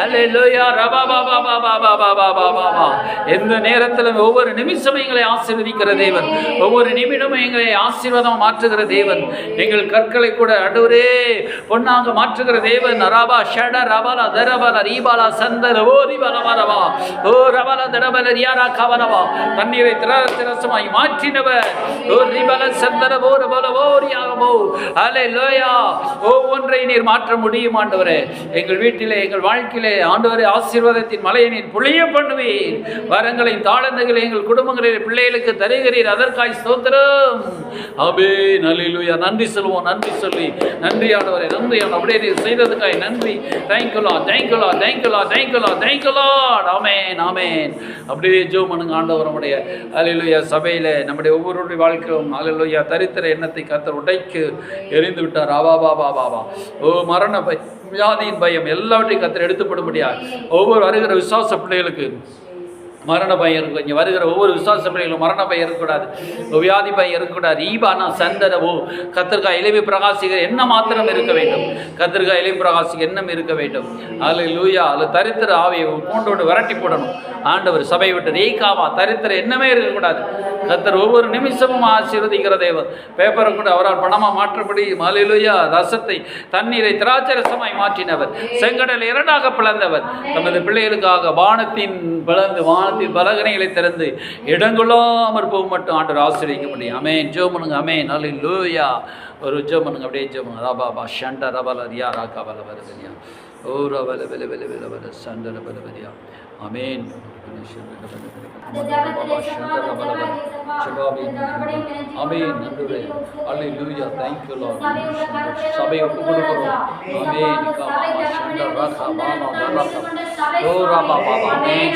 Speaker 1: அல்லேலூயா ரபா பாபா பாபா பாபா பாபா பாபா எந்த நேரத்திலும் ஒவ்வொரு நிமிஷமும் எங்களை ஆசீர்வதிக்கிற தேவன் ஒவ்வொரு நிமிடமும் எங்களை ஆசீர்வாதம் மாற்றுகிற தேவன் எங்கள் கற்களை கூட ஆண்டவரே பொன்னாக மாற்றுகிற தேவன் ரபா ஷட ரபல தரபல ரீபல சந்தர ஓ ரிபலவரவா ஓ ரபல தரபல ரியாரா கவரவா தண்ணீரை திரசமாய் மாற்றினவர் ஓ ரிபல சந்தர ஓ ரபல ஓ ரியாகமோ அல்லேலூயா ஒவ்வொன்றை நீர் மாற்ற முடியும் ஆண்டவரே எங்கள் வீட்டிலே எங்கள் வாழ்க்கையிலே ஆண்டவரே ஆசீர்வாதத்தின் மலையை நீர் பொழிய பண்ணுவீர் வரங்களையும் தாளந்துகளை எங்கள் குடும்பங்களில் பிள்ளைகளுக்கு தருகிறீர் அதற்காய் ஸ்தோத்திரம் ஆமென் அல்லேலூயா நன்றி சொல்வோம் நன்றி சொல்லி நன்றி ஆண்டவரே நன்றி அப்படியே நீர் செய்ததுக்காய் நன்றி thank you lord thank you lord thank you lord thank you lord thank you lord amen amen அப்படியே ஜெபம் பண்ணுங்க ஆண்டவர் நம்முடைய அல்லேலூயா சபையிலே நம்முடைய ஒவ்வொருடைய வாழ்க்கையும் அல்லேலூயா தரித்திர எண்ணத்தை கர்த்தர் உடைக்கு எரிந்து விட்டார் ஆவா பாபா பாபா ஓ மரண வியாதியின் பயம் எல்லாவற்றையும் கர்த்தர் எடுத்துப்படும்படியா ஒவ்வொரு வருகிற விசுவாச பிள்ளைகளுக்கு மரண பயம் இருக்கும். இங்கே வருகிற ஒவ்வொரு விசுவாச பிள்ளைகளும் மரண பயம் இருக்கக்கூடாது, வியாதி பயம் இருக்கக்கூடாது. ஈபானா சந்தனவோ கத்திரிக்காய் இளைவி பிரகாசிக்கிற எண்ணம் மாத்திரம் இருக்க வேண்டும். கத்திரிக்காய் இளைவி பிரகாசிக்க எண்ணம் இருக்க வேண்டும். அதில் லூயா அதில் தரித்திர ஆவியை பூண்டோடு விரட்டி போடணும். ஆண்டவர் சபை விட்டு ரீகாவா தரித்திர எண்ணமே இருக்கக்கூடாது. கத்தர் ஒவ்வொரு நிமிஷமும் ஆசீர்வதிக்கிற தேவன். பேப்பரை கூட அவரால் பணமாக மாற்றப்படி ஹல்லேலூயா ரசத்தை தண்ணீரை திராட்சை ரசமாய் மாற்றினவர், செங்கடலை இரண்டாக பிளந்தவர், தமது பிள்ளைகளுக்காக வானத்தின் பலகனைகளை திறந்து இடங்கொள்ளாமற் போக மட்டும் ஆண்டவர் ஆசீர்வதிக்க முடியும். அமேன். ஜெபம் பண்ணுங்க. அமேன். ஹல்லேலூயா. ஒரு ஜெபம் பண்ணுங்க. அப்படியே ஜெபம் பண்ணுங்க. ரபாபா ஷண்ட ரபல ரியா ராகா பல வரவரியா ஓ ரபல வெல வெல வெல வெல சண்ட ரபல வரியா. அமேன். சபையை ஒப்பு கொடுக்கிறோம்.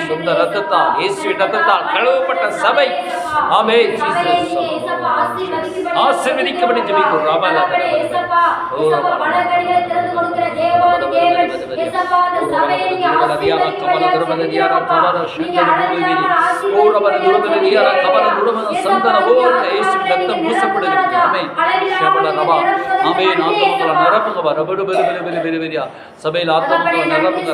Speaker 1: சொந்த ரத்தத்தால் இயேசுவின் ரத்தத்தால் கழுவப்பட்ட சபை ஆசீர்வதிக்கப்பட்டு ஜெபிக்கிறோம். சபையில் ஆத்மக்களை நிரப்புங்க.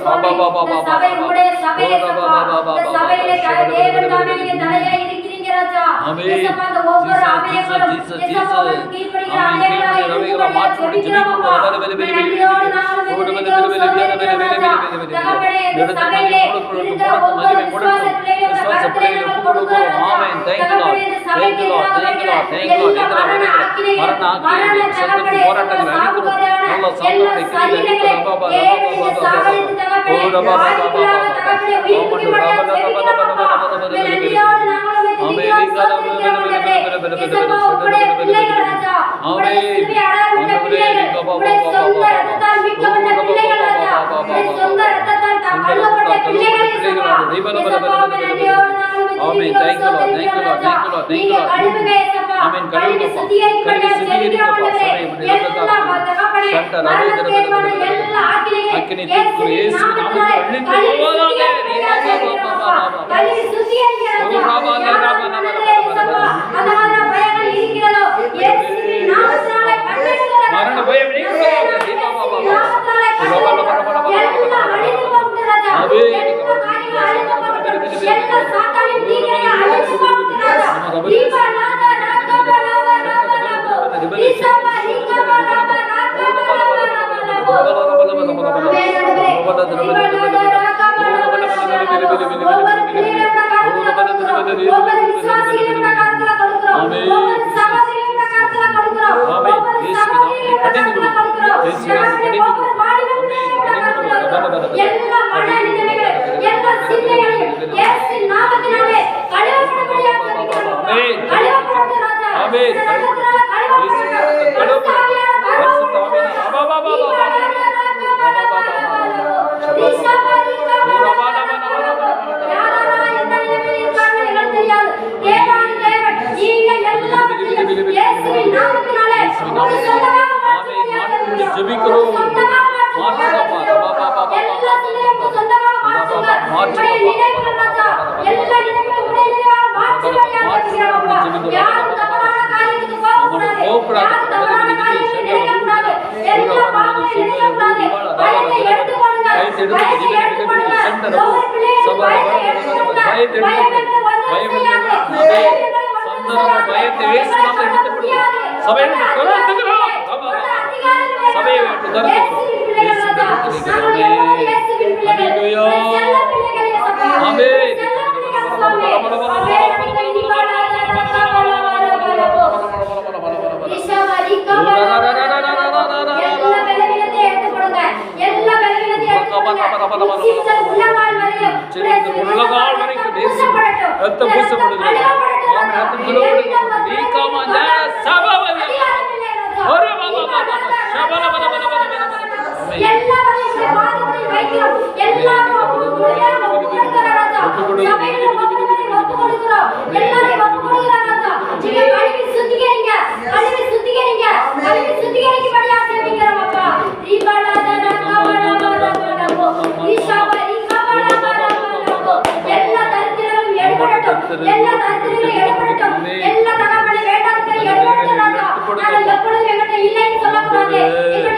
Speaker 2: எல்லா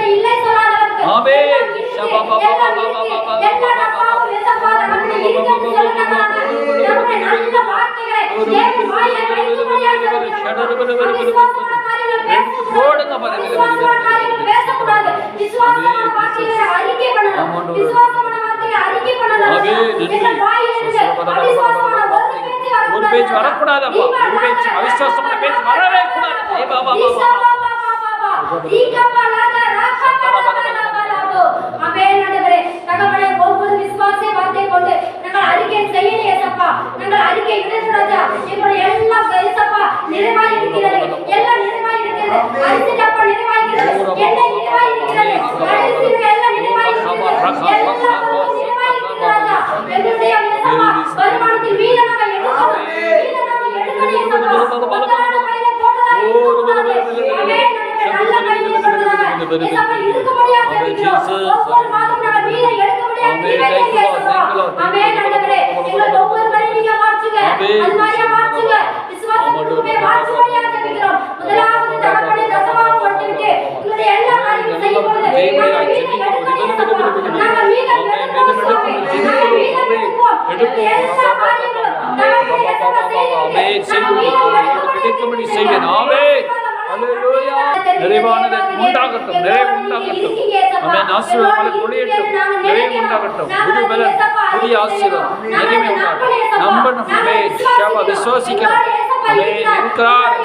Speaker 2: தகப்பனே இல்லை சொல்லாதவர்கள்
Speaker 1: ஆமென். போடுங்க ஒரு பேச்சு வரக்கூடாதப்பா. ஒரு பேச்சு அவிசுவாசமான பேச்சு வரவே கூடாது.
Speaker 2: ஒவ்வொரு விசுவாச வார்த்தை கொண்டு நாங்கள் அறிக்கை செய்யணும் ஏசப்பா. நாங்கள் அறிக்கை ராஜா எங்களுடைய எல்லாம் ஏசப்பா நிறைவாய் இருக்கிறது. எல்லாம் நிறைவாய் இருக்கிறது. அரிசி டப்பா நிறைவாய் இருக்கிறது. எண்ணெய் நிறைவாய் இருக்கிறது. அரிசி எல்லாம் நிறைவாய் இருக்கிறது. எல்லாம் நிறைவாய் இருக்கிறது ராஜா. எங்களுடைய ஏசப்பா வருமானத்தில் வீண நாங்கள் எடுக்கணும். வீண நாங்கள் எடுக்கணும் ஏசப்பா. பத்தரான கையில போட்டதா இருக்கக்கூடாது. ஆமென். நல்ல கையில போட்டதா ஏசப்பா இருக்கும்படியா ஜெபிக்கிறோம். ஒவ்வொரு மாதம் நாங்கள் வீண எடுக்கும்படியா ஜெபிக்கிறோம். ஆமென். ஆண்டவரே எங்கள் ஒவ்வொருவரையும் நீங்க மாற்றுங்க. அல்மாரியா மாற்றுங்க. விசுவாசத்துக்குமே மாற்றும்படியா ஜெபிக்கிறோம். முதலாவது தகப்பனே தசமாக கொடுத்துவிட்டு எங்களுடைய எல்லா காரியங்களும் செய்யும் பொழுது நாங்கள் வீண எடுக்கணும். நாங்கள் வீண எடுப்போம் சுவாமி. நாங்கள் வீண எடுப்போம். எல்லா காரியங்களும் நாங்கள் ஏசப்பா
Speaker 1: செய்வேன். ஆமென். அல்லேலூயா. நிறைவானது உண்டாகட்டும். நிறைவு உண்டாகட்டும். ஆமென். ஆசீர்வாதம் பொழியட்டும். நிறைவு உண்டாகட்டும். புது பலன், புதிய ஆசீர்வாதம் நிறைவே உண்டாகட்டும். நம்பணும். ஆமென். ஷாபா விசுவாசிக்கணும். ஆமென். இருக்கிறார்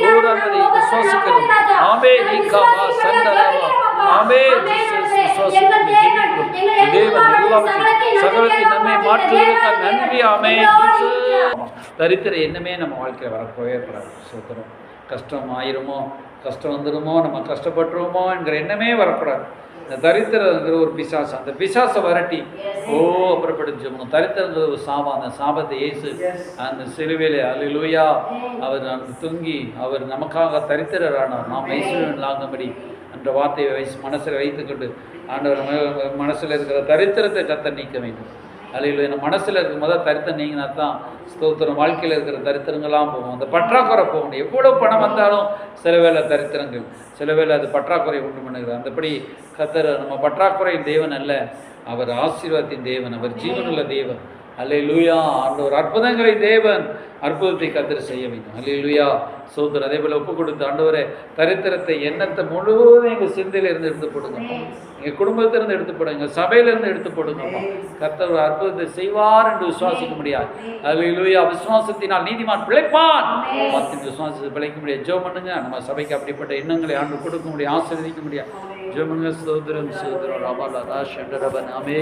Speaker 1: என்பதை விசுவாசிக்கணும். ஆமென். நீக்காவா சந்தரவா. ஆமென். விசுவாசிக்கணும். தேவன் எல்லாவற்றையும் சகலத்தை நன்மை மாற்றுவதற்காக நன்றி. ஆமென். தரித்திர எண்ணமே நம்ம வாழ்க்கையில் வரப்போவே கூடாது. சோத்திரம். கஷ்டம் ஆயிருமோ, கஷ்டம் வந்துடுமோ, நம்ம கஷ்டப்பட்டுருமோ என்கிற எண்ணமே வரக்கூடாது. இந்த தரித்திரங்கிற ஒரு பிசாசு, அந்த பிசாசை வரட்டி அப்புறப்படுத்தணும். தரித்திரங்கிற ஒரு சாபம். அந்த சாபத்தை இயேசு அந்த சிலுவையிலே அல்லேலூயா அவர் தூங்கி அவர் நமக்காக தரித்திரரானார். நாம் ஐஸ்வர்யங்களாகும்படி என்ற வார்த்தையை மனசில் வைத்துக்கொண்டு ஆண்டவர் மனசில் இருக்கிற தரித்திரத்தை கர்த்தர் நீக்க வேண்டும். அல்லேலூயா. நம்ம மனசில் இருக்கும் போது தரித்திரம் நீங்கினா தான் ஸ்தோத்திரம். வாழ்க்கையில் இருக்கிற தரித்திரங்கள்லாம் போகும். அந்த பற்றாக்குறை போகணும். எவ்வளோ பணம் வந்தாலும் சில வேளை தரித்திரங்கள், சில வேளை அது பற்றாக்குறை உண்டு பண்ணுகிறது. அந்தபடி கர்த்தர் நம்ம பற்றாக்குறையின் தேவன் அல்ல, அவர் ஆசீர்வாதத்தின் தேவன், அவர் ஜீவனுள்ள தேவன். அல்லேலூயா. ஆண்டவர் அற்புதங்களின் தேவன். அற்புதத்தை கர்த்தர் செய்ய வேண்டும். அல்லேலூயா. சோதர் அதே போல் ஒப்பு கொடுத்து ஆண்டவரே தரித்திரத்தை எண்ணத்தை முழுவதும் எங்கள் சிந்தையிலிருந்து எடுத்து போடுங்கப்பா. எங்கள் குடும்பத்திலிருந்து எடுத்து போடுங்க. எங்கள் சபையிலிருந்து எடுத்து போடுங்கப்பா. கர்த்தர் ஒரு அற்புதத்தை செய்வார் என்று விசுவாசிக்க முடியாது. அல்லேலூயா. விசுவாசத்தினால் நீதிமான் பிழைப்பான். விசுவாசத்தை பிழைக்க முடியாது. ஜெபம் பண்ணுங்க. நம்ம சபைக்கு அப்படிப்பட்ட எண்ணங்களை ஆண்டு கொடுக்க முடியும், ஆசீர்வதிக்க முடியாது. ஜெபம் பண்ணுங்க. சோதரம் சோதரம் ராபாலா ராஷ் ஆமே.